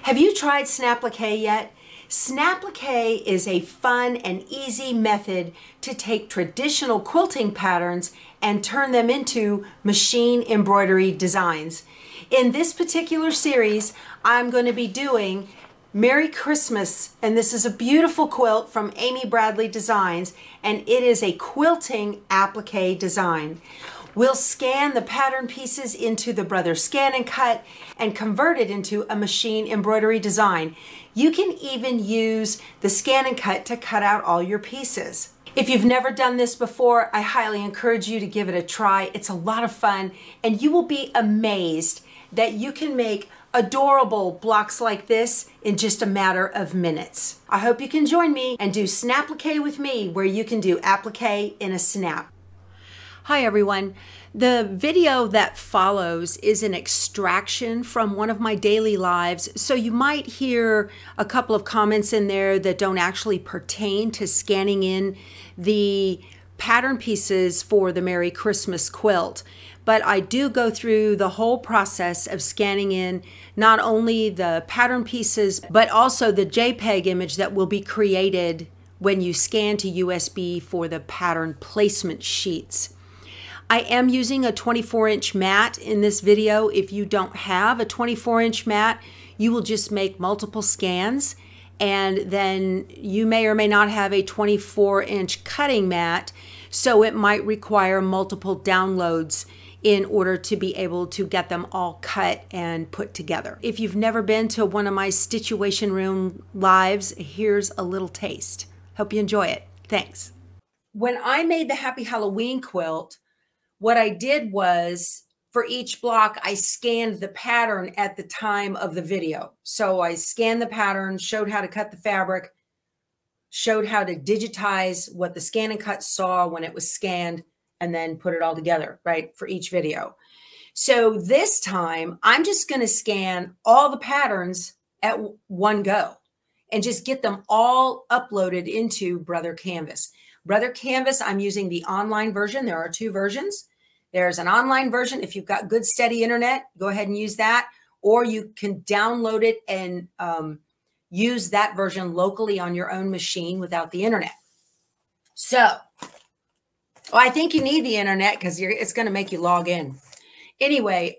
Have you tried Snapplique yet? Snapplique is a fun and easy method to take traditional quilting patterns and turn them into machine embroidery designs. In this particular series, I'm going to be doing Merry Christmas, and this is a beautiful quilt from Amy Bradley Designs, and it is a quilting applique design. We'll scan the pattern pieces into the Brother Scan and Cut and convert it into a machine embroidery design. You can even use the Scan and Cut to cut out all your pieces. If you've never done this before, I highly encourage you to give it a try. It's a lot of fun, and you will be amazed that you can make adorable blocks like this in just a matter of minutes. I hope you can join me and do Snapplique with me, where you can do applique in a snap. Hi everyone. The video that follows is an extraction from one of my daily lives, so you might hear a couple of comments in there that don't actually pertain to scanning in the pattern pieces for the Merry Christmas quilt. But I do go through the whole process of scanning in not only the pattern pieces, but also the JPEG image that will be created when you scan to USB for the pattern placement sheets. I am using a 24-inch mat in this video. If you don't have a 24-inch mat, you will just make multiple scans, and then you may or may not have a 24-inch cutting mat, so it might require multiple downloads in order to be able to get them all cut and put together. If you've never been to one of my Situation Room lives, here's a little taste. Hope you enjoy it. Thanks. When I made the Happy Halloween quilt, what I did was, for each block, I scanned the pattern at the time of the video. So I scanned the pattern, showed how to cut the fabric, showed how to digitize what the Scan and Cut saw when it was scanned, and then put it all together, right, for each video. So this time, I'm just going to scan all the patterns at one go and just get them all uploaded into Brother Canvas. Brother Canvas, I'm using the online version. There are two versions. There's an online version. If you've got good, steady internet, go ahead and use that. Or you can download it and use that version locally on your own machine without the internet. So, well, I think you need the internet because it's going to make you log in. Anyway,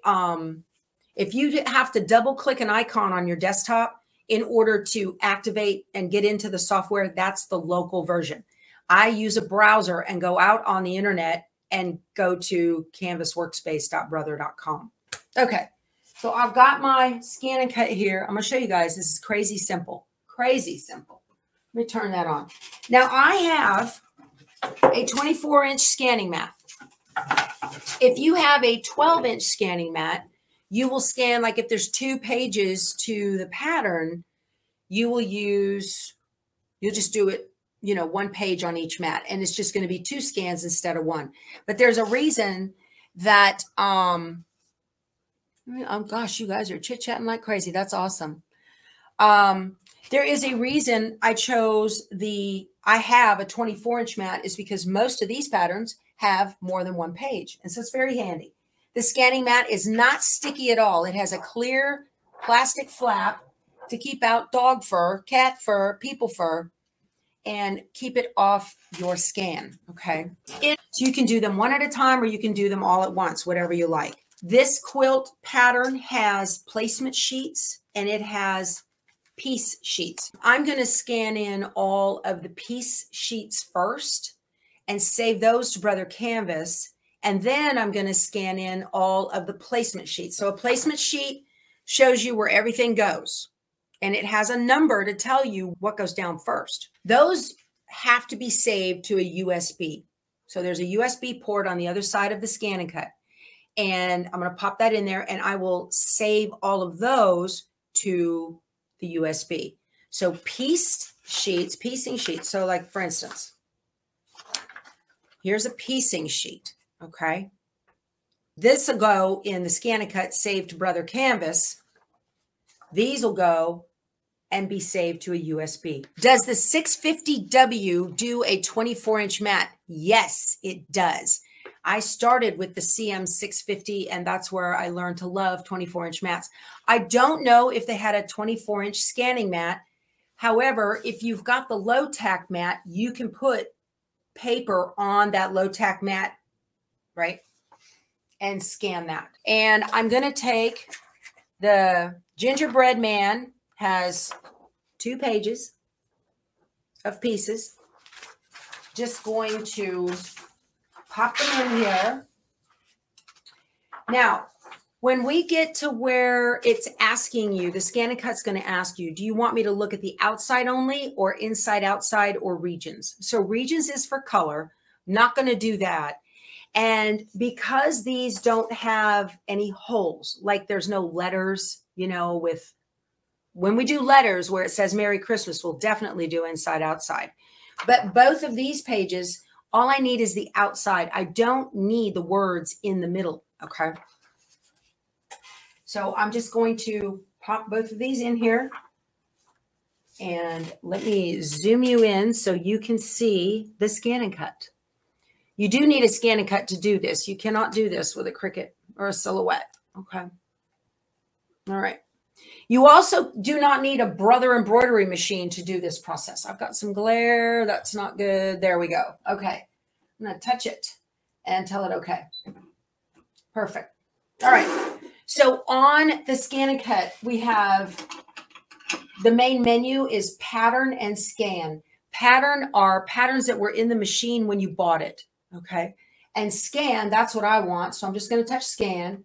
if you have to double click an icon on your desktop in order to activate and get into the software, that's the local version. I use a browser and go out on the internet and go to canvasworkspace.brother.com. Okay, so I've got my Scan and Cut here. I'm going to show you guys. This is crazy simple. Crazy simple. Let me turn that on. Now, I have a 24-inch scanning mat. If you have a 12-inch scanning mat, you will scan, like if there's 2 pages to the pattern, you'll just do it, you know, 1 page on each mat, and it's just going to be 2 scans instead of 1. But there's a reason that, oh gosh, you guys are chit-chatting like crazy. That's awesome. There is a reason I chose I have a 24-inch mat, is because most of these patterns have more than 1 page. And so it's very handy. The scanning mat is not sticky at all. It has a clear plastic flap to keep out dog fur, cat fur, people fur, and keep it off your scan, okay? So you can do them one at a time, or you can do them all at once, whatever you like. This quilt pattern has placement sheets, and it has piece sheets. I'm going to scan in all of the piece sheets first and save those to Brother Canvas, and then I'm going to scan in all of the placement sheets. So a placement sheet shows you where everything goes, and it has a number to tell you what goes down first. Those have to be saved to a USB. So there's a USB port on the other side of the Scan and Cut. And I'm going to pop that in there, and I will save all of those to the USB. So piecing sheets. So like, for instance, here's a piecing sheet, okay? This will go in the Scan and Cut, saved to Brother Canvas. These will go and be saved to a USB. Does the 650W do a 24-inch mat? Yes, it does. I started with the CM650, and that's where I learned to love 24-inch mats. I don't know if they had a 24-inch scanning mat. However, if you've got the low-tack mat, you can put paper on that low-tack mat, right, and scan that. And I'm going to take the Gingerbread Man, has 2 pages of pieces. Just going to pop them in here. Now, when we get to where it's asking you, the Scan and Cut's going to ask you, do you want me to look at the outside only or inside, outside, or regions? So regions is for color. Not going to do that. And because these don't have any holes, like there's no letters, you know, with when we do letters where it says Merry Christmas, we'll definitely do inside, outside. But both of these pages, all I need is the outside. I don't need the words in the middle, okay? So I'm just going to pop both of these in here. And let me zoom you in so you can see the Scan and Cut. You do need a Scan and Cut to do this. You cannot do this with a Cricut or a Silhouette, okay? All right. You also do not need a Brother embroidery machine to do this process. I've got some glare. That's not good. There we go. Okay. I'm going to touch it and tell it okay. Perfect. All right. So on the Scan and Cut, we have the main menu is pattern and scan. Pattern are patterns that were in the machine when you bought it. Okay. And scan, that's what I want. So I'm just going to touch scan.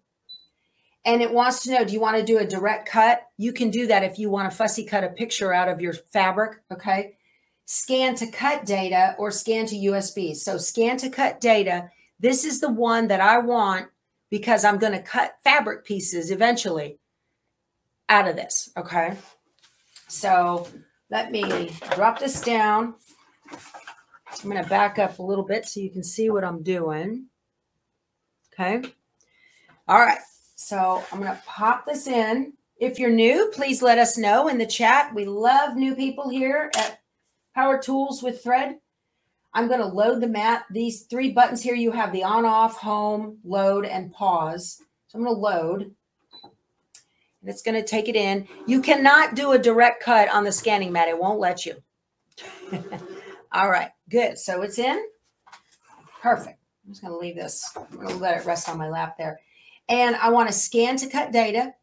And it wants to know, do you want to do a direct cut? You can do that if you want to fussy cut a picture out of your fabric, okay? Scan to cut data or scan to USB. So scan to cut data, this is the one that I want because I'm going to cut fabric pieces eventually out of this, okay? So let me drop this down. I'm going to back up a little bit so you can see what I'm doing, okay? All right. So I'm going to pop this in. If you're new, please let us know in the chat. We love new people here at Power Tools with Thread. I'm going to load the mat. These 3 buttons here, you have the on, off, home, load, and pause. So I'm going to load. And it's going to take it in. You cannot do a direct cut on the scanning mat. It won't let you. All right, good. So it's in. Perfect. I'm just going to leave this. I'm going to let it rest on my lap there. And I want to scan to cut data.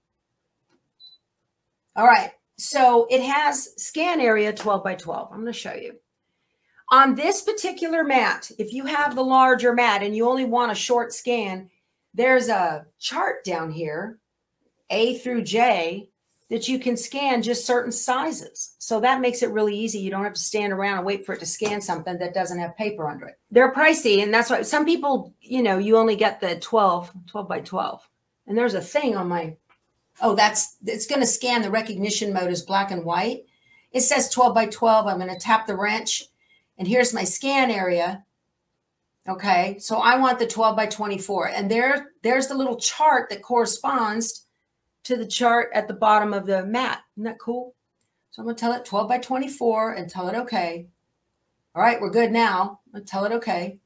All right. So it has scan area 12 by 12. I'm going to show you. On this particular mat, if you have the larger mat and you only want a short scan, there's a chart down here, A through J, that you can scan just certain sizes. So that makes it really easy. You don't have to stand around and wait for it to scan something that doesn't have paper under it. They're pricey, and that's why some people, you know, you only get the 12 by 12. And there's a thing on my, oh, it's going to scan the recognition mode as black and white. It says 12 by 12. I'm going to tap the wrench, and here's my scan area. Okay, so I want the 12 by 24. And there's the little chart that corresponds to the chart at the bottom of the mat. Isn't that cool? So I'm going to tell it 12 by 24 and tell it okay. All right, we're good now. I'm going to tell it okay.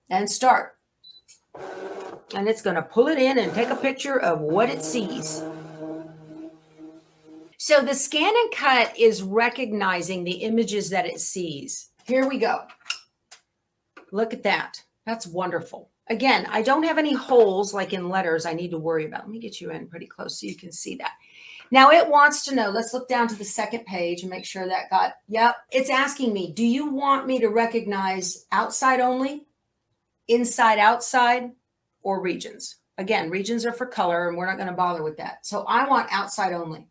And start. And it's going to pull it in and take a picture of what it sees. So the Scan and Cut is recognizing the images that it sees. Here we go. Look at that. That's wonderful. Again, I don't have any holes like in letters I need to worry about. Let me get you in pretty close so you can see that. Now it wants to know, let's look down to the second page and make sure that got, yep. It's asking me, do you want me to recognize outside only, inside, outside, or regions? Again, regions are for color and we're not going to bother with that. So I want outside only.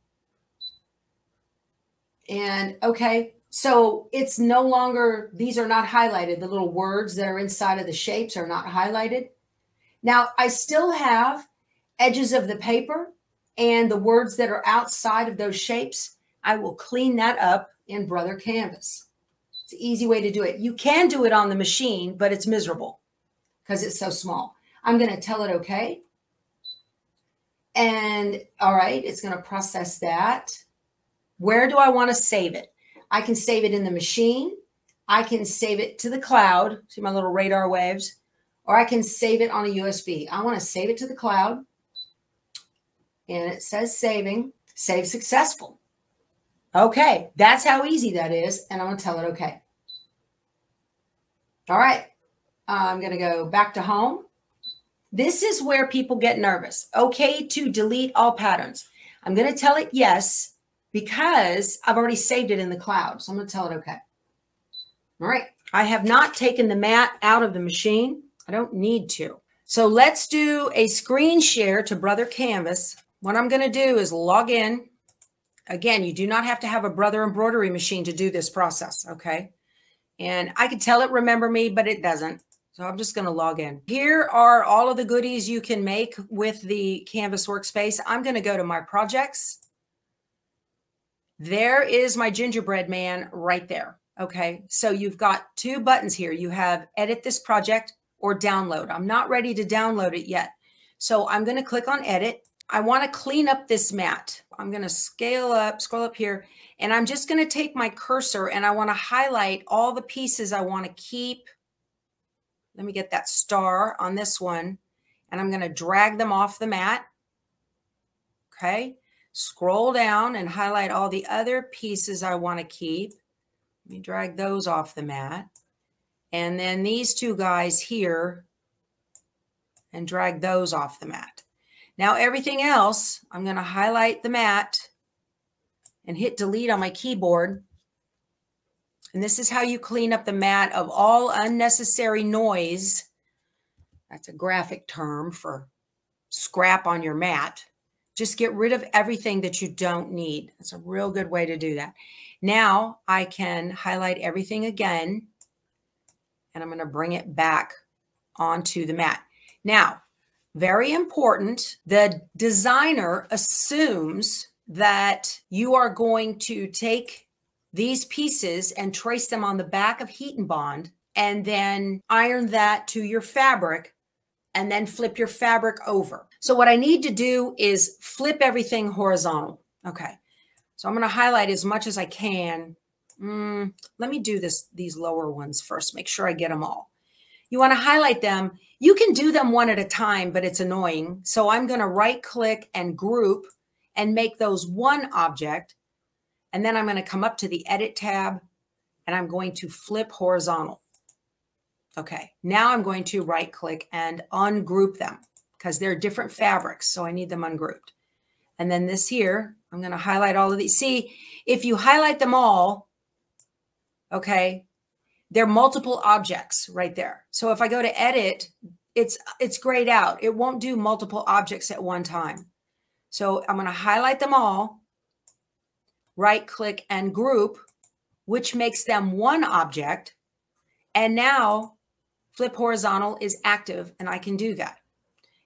And okay, so it's no longer, these are not highlighted. The little words that are inside of the shapes are not highlighted. Now I still have edges of the paper and the words that are outside of those shapes. I will clean that up in Brother Canvas. It's an easy way to do it. You can do it on the machine, but it's miserable because it's so small. I'm going to tell it okay. And all right, it's going to process that. Where do I want to save it? I can save it in the machine. I can save it to the cloud. See my little radar waves. or I can save it on a USB. I want to save it to the cloud. And it says saving, save successful. Okay, that's how easy that is. And I'm going to tell it okay. All right, I'm going to go back to home. This is where people get nervous. Okay to delete all patterns. I'm going to tell it yes, because I've already saved it in the cloud. So I'm going to tell it okay. All right, I have not taken the mat out of the machine. I don't need to. So let's do a screen share to Brother Canvas. What I'm going to do is log in. Again, you do not have to have a Brother embroidery machine to do this process, okay? And I could tell it remember me, but it doesn't. So I'm just going to log in. Here are all of the goodies you can make with the Canvas workspace. I'm going to go to my projects. There is my gingerbread man right there. Okay, so you've got two buttons here. You have edit this project or download. I'm not ready to download it yet. So I'm going to click on edit. I want to clean up this mat. I'm going to scroll up here, and I'm just going to take my cursor and I want to highlight all the pieces I want to keep. Let me get that star on this one, and I'm going to drag them off the mat. Okay, scroll down and highlight all the other pieces I want to keep. Let me drag those off the mat. And then these two guys here, and drag those off the mat. Now everything else, I'm going to highlight the mat and hit delete on my keyboard. And this is how you clean up the mat of all unnecessary noise. That's a graphic term for scrap on your mat. Just get rid of everything that you don't need. That's a real good way to do that. Now I can highlight everything again, and I'm going to bring it back onto the mat. Now, very important, the designer assumes that you are going to take these pieces and trace them on the back of Heat and Bond, and then iron that to your fabric, and then flip your fabric over. So what I need to do is flip everything horizontal. Okay, so I'm going to highlight as much as I can. Let me do these lower ones first, make sure I get them all. You want to highlight them. You can do them one at a time, but it's annoying. So I'm going to right click and group and make those one object. And then I'm going to come up to the edit tab and I'm going to flip horizontal. Okay, now I'm going to right click and ungroup them because they're different fabrics. So I need them ungrouped. And then this here, I'm going to highlight all of these. See, if you highlight them all, okay, they're multiple objects right there. So if I go to edit, it's grayed out. It won't do multiple objects at one time. So I'm going to highlight them all, right click and group, which makes them one object. And now flip horizontal is active and I can do that.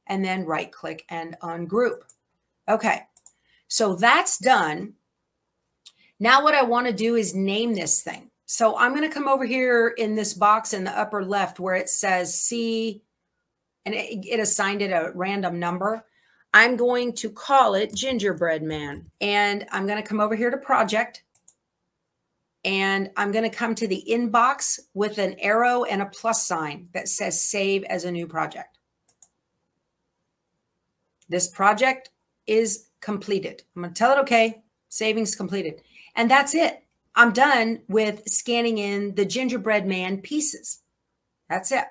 And then right click and ungroup. Okay, so that's done. Now what I want to do is name this thing. So I'm going to come over here in this box in the upper left where it says C, and it assigned it a random number. I'm going to call it Gingerbread Man. And I'm going to come over here to Project. And I'm going to come to the inbox with an arrow and a plus sign that says Save as a new project. This project is completed. I'm going to tell it okay, saving's completed. And that's it. I'm done with scanning in the Gingerbread Man pieces. That's it.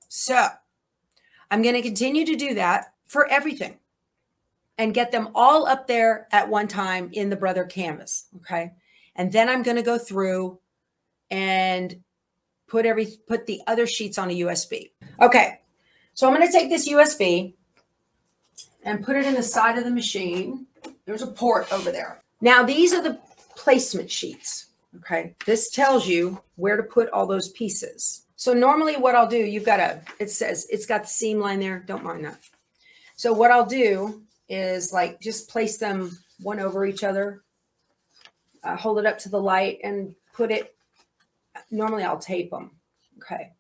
So I'm going to continue to do that for everything and get them all up there at one time in the Brother Canvas. Okay. And then I'm going to go through and put the other sheets on a USB. Okay. So I'm going to take this USB and put it in the side of the machine. There's a port over there. Now these are the placement sheets. Okay. This tells you where to put all those pieces. So normally what I'll do, it says it's got the seam line there. Don't mind that. So what I'll do is like just place them one over each other, hold it up to the light and put it, normally I'll tape them. Okay.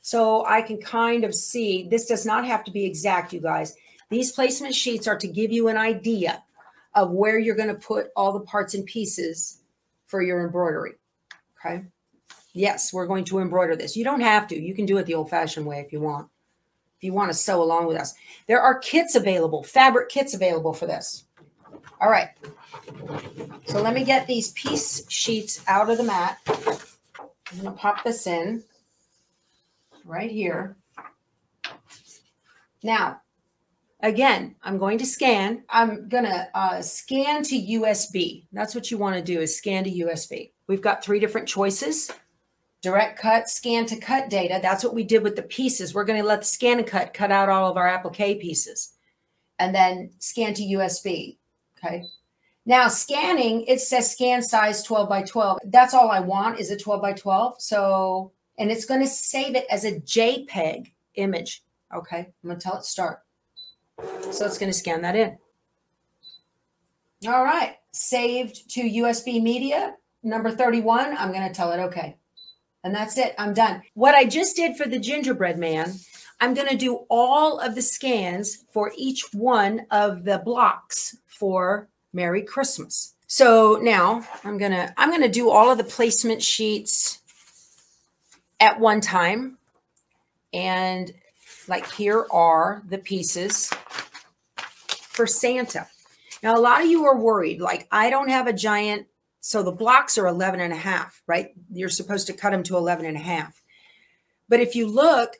So I can kind of see, this does not have to be exact, you guys. These placement sheets are to give you an idea of where you're going to put all the parts and pieces for your embroidery. Okay. Yes, we're going to embroider this. You don't have to. You can do it the old-fashioned way if you want. If you want to sew along with us. There are kits available, fabric kits available for this. All right. So let me get these piece sheets out of the mat. I'm going to pop this in right here. Now, again, I'm going to scan. I'm going to scan to USB. That's what you want to do, is scan to USB. We've got 3 different choices. Direct cut, scan to cut data. That's what we did with the pieces. We're going to let the scan and cut out all of our applique pieces. And then scan to USB. Okay. Now scanning, it says scan size 12 by 12. That's all I want is a 12 by 12. So, and it's going to save it as a JPEG image. Okay. I'm going to tell it start. So it's going to scan that in. All right. Saved to USB media, number 31. I'm going to tell it okay. And that's it. I'm done. What I just did for the gingerbread man, I'm going to do all of the scans for each one of the blocks for Merry Christmas. So now I'm going to do all of the placement sheets at one time. And like here are the pieces for Santa. Now, a lot of you are worried, like I don't have a giant, so the blocks are 11.5, right? You're supposed to cut them to 11.5. But if you look,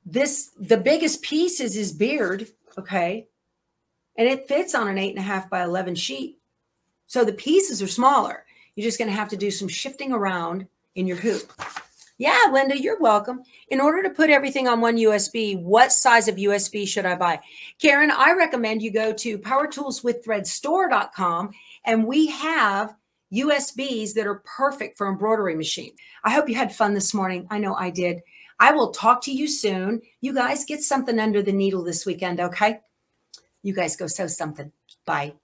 the biggest piece is his beard, okay? And it fits on an 8.5 by 11 sheet. So the pieces are smaller. You're just going to have to do some shifting around in your hoop. Yeah, Linda, you're welcome. In order to put everything on one USB, what size of USB should I buy? Karen, I recommend you go to powertoolswiththreadstore.com, and we have USBs that are perfect for embroidery machine. I hope you had fun this morning. I know I did. I will talk to you soon. You guys get something under the needle this weekend, okay? You guys go sew something. Bye.